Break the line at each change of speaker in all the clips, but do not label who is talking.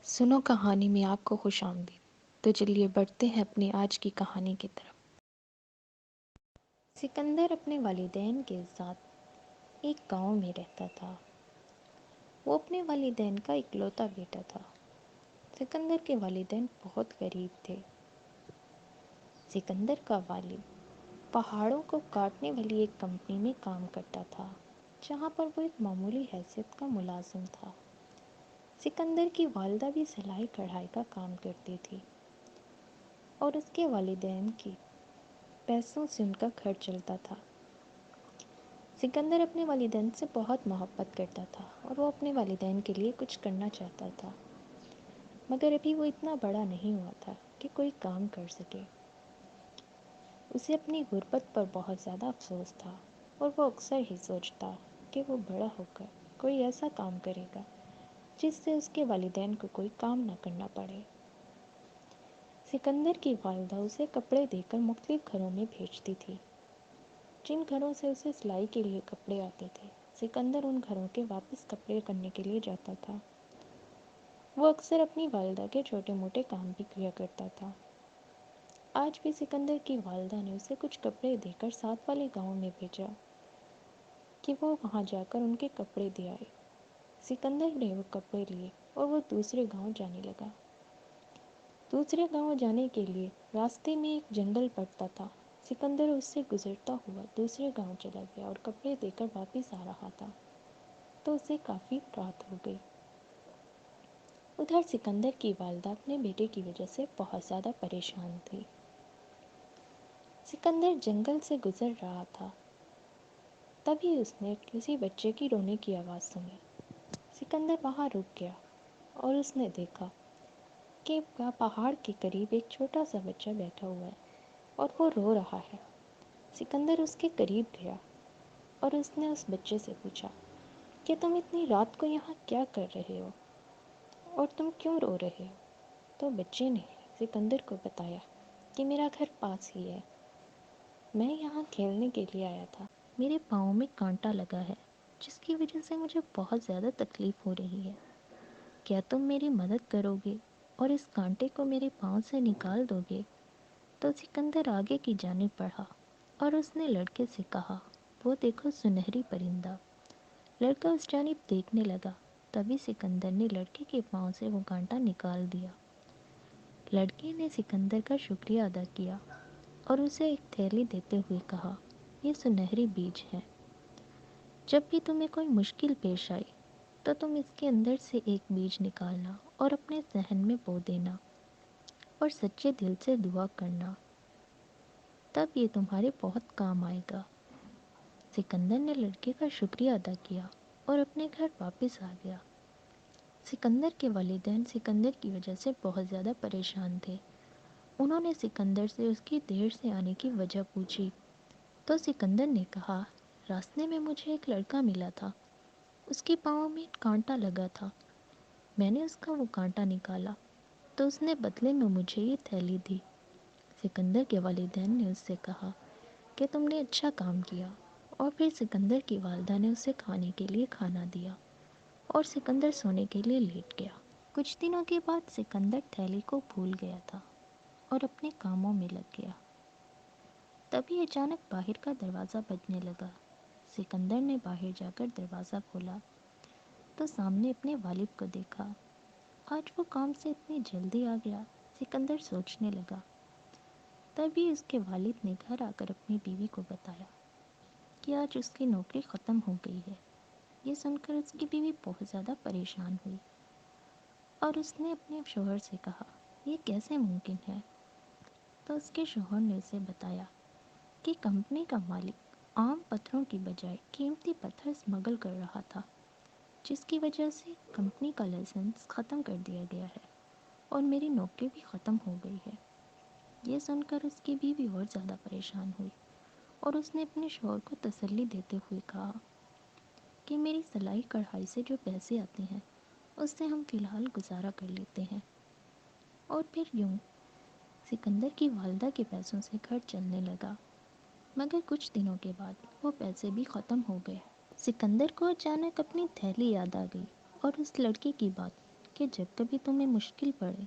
سنو کہانی میں آپ کو خوش آمدید۔ تو چلیے بڑھتے ہیں اپنی آج کی کہانی کی طرف۔ سکندر اپنے والدین کے ساتھ ایک گاؤں میں رہتا تھا۔ وہ اپنے والدین کا اکلوتا بیٹا تھا۔ سکندر کے والدین بہت غریب تھے۔ سکندر کا والد پہاڑوں کو کاٹنے والی ایک کمپنی میں کام کرتا تھا، جہاں پر وہ ایک معمولی حیثیت کا ملازم تھا۔ سکندر کی والدہ بھی سلائی کڑھائی کا کام کرتی تھی اور اس کے والدین کی پیسوں سے ان کا گھر چلتا تھا۔ سکندر اپنے والدین سے بہت محبت کرتا تھا اور وہ اپنے والدین کے لیے کچھ کرنا چاہتا تھا، مگر ابھی وہ اتنا بڑا نہیں ہوا تھا کہ کوئی کام کر سکے۔ اسے اپنی غربت پر بہت زیادہ افسوس تھا اور وہ اکثر ہی سوچتا کہ وہ بڑا ہو کر کوئی ایسا کام کرے گا جس سے اس کے والدین کو کوئی کام نہ کرنا پڑے۔ سکندر کی والدہ اسے کپڑے دے کر مختلف گھروں میں بھیجتی تھی، جن گھروں سے اسے سلائی کے لیے کپڑے آتے تھے۔ سکندر ان گھروں کے واپس کپڑے کرنے کے لیے جاتا تھا۔ وہ اکثر اپنی والدہ کے چھوٹے موٹے کام بھی کیا کرتا تھا۔ آج بھی سکندر کی والدہ نے اسے کچھ کپڑے دے کر ساتھ والے گاؤں میں بھیجا کہ وہ وہاں جا کر ان کے کپڑے دے آئے۔ سکندر نے وہ کپڑے لیے اور وہ دوسرے گاؤں جانے لگا۔ دوسرے گاؤں جانے کے لیے راستے میں ایک جنگل پڑتا تھا۔ سکندر اس سے گزرتا ہوا دوسرے گاؤں چلا گیا اور کپڑے دے کر واپس آ رہا تھا تو اسے کافی رات ہو گئی۔ ادھر سکندر کی والدہ اپنے بیٹے کی وجہ سے بہت زیادہ پریشان تھی۔ سکندر جنگل سے گزر رہا تھا، تبھی اس نے کسی بچے کی رونے کی آواز سنی۔ سکندر وہاں رک گیا اور اس نے دیکھا کہ پہاڑ کے قریب ایک چھوٹا سا بچہ بیٹھا ہوا ہے اور وہ رو رہا ہے۔ سکندر اس کے قریب گیا اور اس نے اس بچے سے پوچھا کہ تم اتنی رات کو یہاں کیا کر رہے ہو اور تم کیوں رو رہے ہو؟ تو بچے نے سکندر کو بتایا کہ میرا گھر پاس ہی ہے، میں یہاں کھیلنے کے لیے آیا تھا، میرے پاؤں میں کانٹا لگا ہے جس کی وجہ سے مجھے بہت زیادہ تکلیف ہو رہی ہے، کیا تم میری مدد کرو گے اور اس کانٹے کو میرے پاؤں سے نکال دو گے؟ تو سکندر آگے کی جانب بڑھا اور اس نے لڑکے سے کہا، وہ دیکھو سنہری پرندہ۔ لڑکا اس جانب دیکھنے لگا، تبھی سکندر نے لڑکے کے پاؤں سے وہ کانٹا نکال دیا۔ لڑکے نے سکندر کا شکریہ ادا کیا اور اسے ایک تھیلی دیتے ہوئے کہا، یہ سنہری بیج ہے، جب بھی تمہیں کوئی مشکل پیش آئی تو تم اس کے اندر سے ایک بیج نکالنا اور اپنے ذہن میں بو دینا اور سچے دل سے دعا کرنا، تب یہ تمہارے بہت کام آئے گا۔ سکندر نے لڑکے کا شکریہ ادا کیا اور اپنے گھر واپس آ گیا۔ سکندر کے والدین سکندر کی وجہ سے بہت زیادہ پریشان تھے۔ انہوں نے سکندر سے اس کی دیر سے آنے کی وجہ پوچھی تو سکندر نے کہا، راستے میں مجھے ایک لڑکا ملا تھا، اس کے پاؤں میں کانٹا لگا تھا، میں نے اس کا وہ کانٹا نکالا تو اس نے بدلے میں مجھے یہ تھیلی دی۔ سکندر کے والدین نے اس سے کہا کہ تم نے اچھا کام کیا، اور پھر سکندر کی والدہ نے اسے کھانے کے لیے کھانا دیا اور سکندر سونے کے لیے لیٹ گیا۔ کچھ دنوں کے بعد سکندر تھیلی کو بھول گیا تھا اور اپنے کاموں میں لگ گیا۔ تبھی اچانک باہر کا دروازہ بجنے لگا۔ سکندر نے باہر جا کر دروازہ کھولا تو سامنے اپنے والد کو دیکھا۔ آج وہ کام سے اتنی جلدی آ گیا، سکندر سوچنے لگا۔ تبھی اس کے والد نے گھر آ کر اپنی بیوی کو بتایا کہ آج اس کی نوکری ختم ہو گئی ہے۔ یہ سن کر اس کی بیوی بہت زیادہ پریشان ہوئی اور اس نے اپنے شوہر سے کہا، یہ کیسے ممکن ہے؟ تو اس کے شوہر نے اسے بتایا کہ کمپنی کا مالک عام پتھروں کی بجائے قیمتی پتھر اسمگل کر رہا تھا، جس کی وجہ سے کمپنی کا لائسنس ختم کر دیا گیا ہے اور میری نوکری بھی ختم ہو گئی ہے۔ یہ سن کر اس کی بیوی اور زیادہ پریشان ہوئی اور اس نے اپنے شوہر کو تسلی دیتے ہوئے کہا کہ میری سلائی کڑھائی سے جو پیسے آتے ہیں اس سے ہم فی الحال گزارا کر لیتے ہیں۔ اور پھر یوں سکندر کی والدہ کے پیسوں سے گھر چلنے لگا، مگر کچھ دنوں کے بعد وہ پیسے بھی ختم ہو گئے۔ سکندر کو اچانک اپنی تھیلی یاد آ گئی اور اس لڑکے کی بات کہ جب کبھی تمہیں مشکل پڑے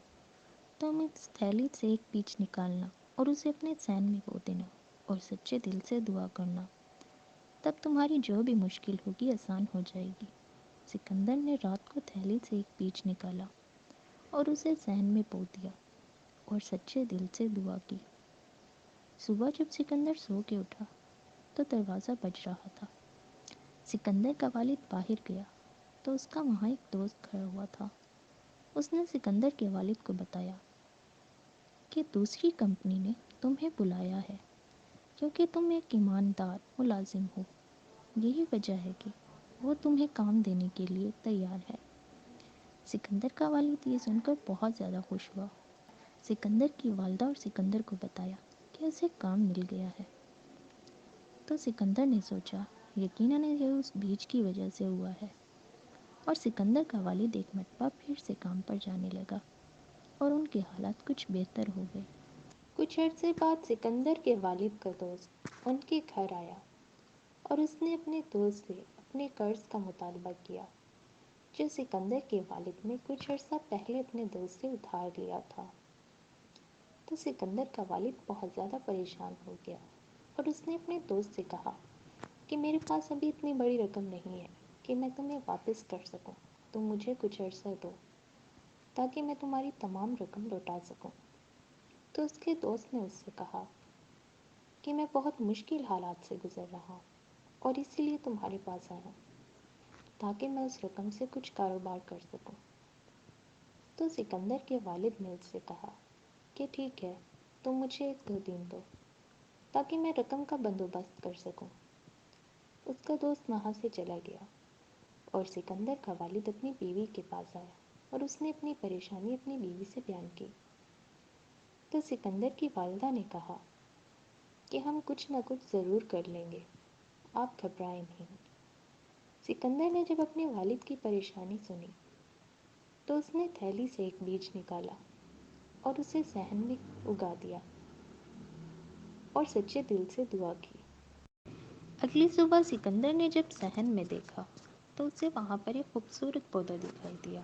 تم اس تھیلی سے ایک بیج نکالنا اور اسے اپنے ذہن میں بو دینا اور سچے دل سے دعا کرنا، تب تمہاری جو بھی مشکل ہوگی آسان ہو جائے گی۔ سکندر نے رات کو تھیلی سے ایک بیج نکالا اور اسے ذہن میں بو دیا اور سچے دل سے دعا کی۔ صبح جب سکندر سو کے اٹھا تو دروازہ بج رہا تھا۔ سکندر کا والد باہر گیا تو اس کا وہاں ایک دوست کھڑا ہوا تھا۔ اس نے سکندر کے والد کو بتایا کہ دوسری کمپنی نے تمہیں بلایا ہے کیونکہ تم ایک ایماندار ملازم ہو، یہی وجہ ہے کہ وہ تمہیں کام دینے کے لیے تیار ہے۔ سکندر کا والد یہ سن کر بہت زیادہ خوش ہوا۔ سکندر کی والدہ اور سکندر کو بتایا کہ اسے کام مل گیا ہے۔ تو سکندر نے سوچا یقیناً یہ اس بیج کی وجہ سے ہوا ہے، اور سکندر کا والد ایک مرتبہ پھر سے کام پر جانے لگا اور ان کے حالات کچھ بہتر ہو گئے۔ کچھ عرصے بعد سکندر کے والد کا دوست ان کے گھر آیا اور اس نے اپنے دوست سے اپنے قرض کا مطالبہ کیا جو سکندر کے والد نے کچھ عرصہ پہلے اپنے دوست سے ادھار لیا تھا۔ تو سکندر کا والد بہت زیادہ پریشان ہو گیا اور اس نے اپنے دوست سے کہا کہ میرے پاس ابھی اتنی بڑی رقم نہیں ہے کہ میں تمہیں واپس کر سکوں، تم مجھے کچھ عرصہ دو تاکہ میں تمہاری تمام رقم لوٹا سکوں۔ تو اس کے دوست نے اس سے کہا کہ میں بہت مشکل حالات سے گزر رہا ہوں اور اسی لیے تمہارے پاس آیا ہوں تاکہ میں اس رقم سے کچھ کاروبار کر سکوں۔ تو سکندر کے والد نے اس سے کہا کہ ٹھیک ہے، تم مجھے 1-2 دن دو تاکہ میں رقم کا بندوبست کر سکوں۔ اس کا دوست وہاں سے چلا گیا اور سکندر کا والد اپنی بیوی کے پاس آیا اور اس نے اپنی پریشانی اپنی بیوی سے بیان کی۔ تو سکندر کی والدہ نے کہا کہ ہم کچھ نہ کچھ ضرور کر لیں گے، آپ گھبرائیں نہیں۔ سکندر نے جب اپنے والد کی پریشانی سنی تو اس نے تھیلی سے ایک بیج نکالا اور اسے صحن میں اگا دیا اور سچے دل سے دعا کی۔ اگلی صبح سکندر نے جب صحن میں دیکھا تو اسے وہاں پر ایک خوبصورت پودا دکھائی دیا۔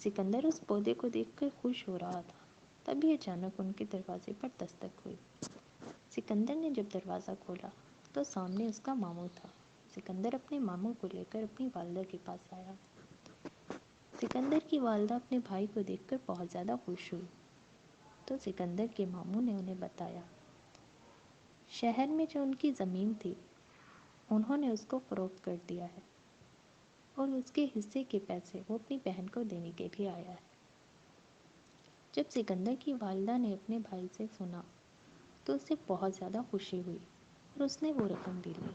سکندر اس پودے کو دیکھ کر خوش ہو رہا تھا، تبھی اچانک ان کے دروازے پر دستک ہوئی۔ سکندر نے جب دروازہ کھولا تو سامنے اس کا ماموں تھا۔ سکندر اپنے ماموں کو لے کر اپنی والدہ کے پاس آیا۔ سکندر کی والدہ اپنے بھائی کو دیکھ کر بہت زیادہ خوش ہوئی۔ تو سکندر کے ماموں نے انہیں بتایا شہر میں جو ان کی زمین تھی انہوں نے اس کو فروخت کر دیا ہے اور اس کے حصے کے پیسے وہ اپنی بہن کو دینے کے لیے آیا ہے۔ جب سکندر کی والدہ نے اپنے بھائی سے سنا تو اسے بہت زیادہ خوشی ہوئی اور اس نے وہ رقم بھی لی۔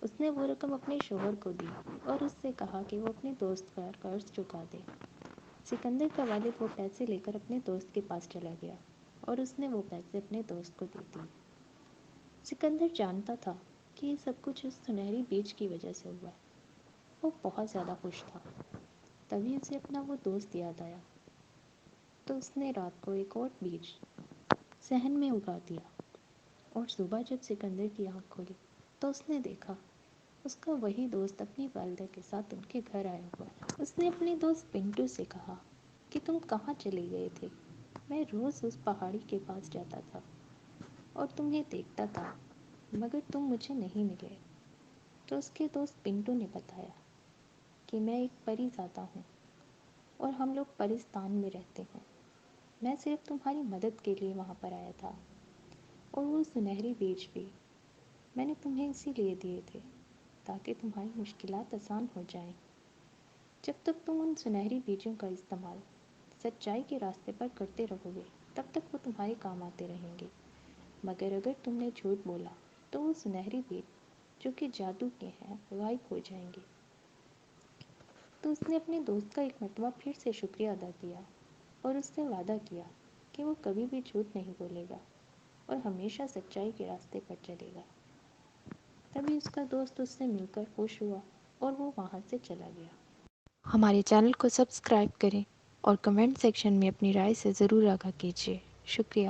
اس نے وہ رقم اپنے شوہر کو دی اور اس سے کہا کہ وہ اپنے دوست کا قرض چکا دے۔ سکندر کا والد وہ پیسے لے کر اپنے دوست کے پاس چلا گیا اور اس نے وہ پیسے اپنے دوست کو دے دیے۔ سکندر جانتا تھا کہ یہ سب کچھ اس سنہری بیج کی وجہ سے ہوا ہے۔ وہ بہت زیادہ خوش تھا۔ تبھی اسے اپنا وہ دوست یاد آیا تو اس نے رات کو ایک اور بیج صحن میں اگا دیا اور صبح جب سکندر کی آنکھ کھلی تو اس نے دیکھا اس کا وہی دوست اپنی والدہ کے ساتھ ان کے گھر آیا ہوا ہے۔ اس نے اپنے دوست پنٹو سے کہا کہ تم کہاں چلے گئے تھے؟ میں روز اس پہاڑی کے پاس جاتا تھا اور تمہیں دیکھتا تھا مگر تم مجھے نہیں ملے۔ تو اس کے دوست پنٹو نے بتایا کہ میں ایک پری زادہ ہوں اور ہم لوگ پرستان میں رہتے ہیں، میں صرف تمہاری مدد کے لیے وہاں پر آیا تھا، اور وہ سنہری بیج بھی میں نے تمہیں اسی لیے دیے تھے تاکہ تمہاری مشکلات آسان ہو جائیں۔ جب تک تم ان سنہری بیجوں کا استعمال سچائی کے راستے پر کرتے رہو گے تب تک وہ تمہارے کام آتے رہیں گے، مگر اگر تم نے جھوٹ بولا تو وہ سنہری بیج جو کہ جادو کے ہیں غائب ہو جائیں گے۔ تو اس نے اپنے دوست کا ایک مرتبہ پھر سے شکریہ ادا کیا اور اس سے وعدہ کیا کہ وہ کبھی بھی جھوٹ نہیں بولے گا اور ہمیشہ سچائی کے راستے پر چلے گا۔ تبھی اس کا دوست اس سے مل کر خوش ہوا اور وہ وہاں سے چلا گیا۔ ہمارے چینل کو سبسکرائب کریں اور کمنٹ سیکشن میں اپنی رائے سے ضرور آگاہ کیجیے۔ شکریہ۔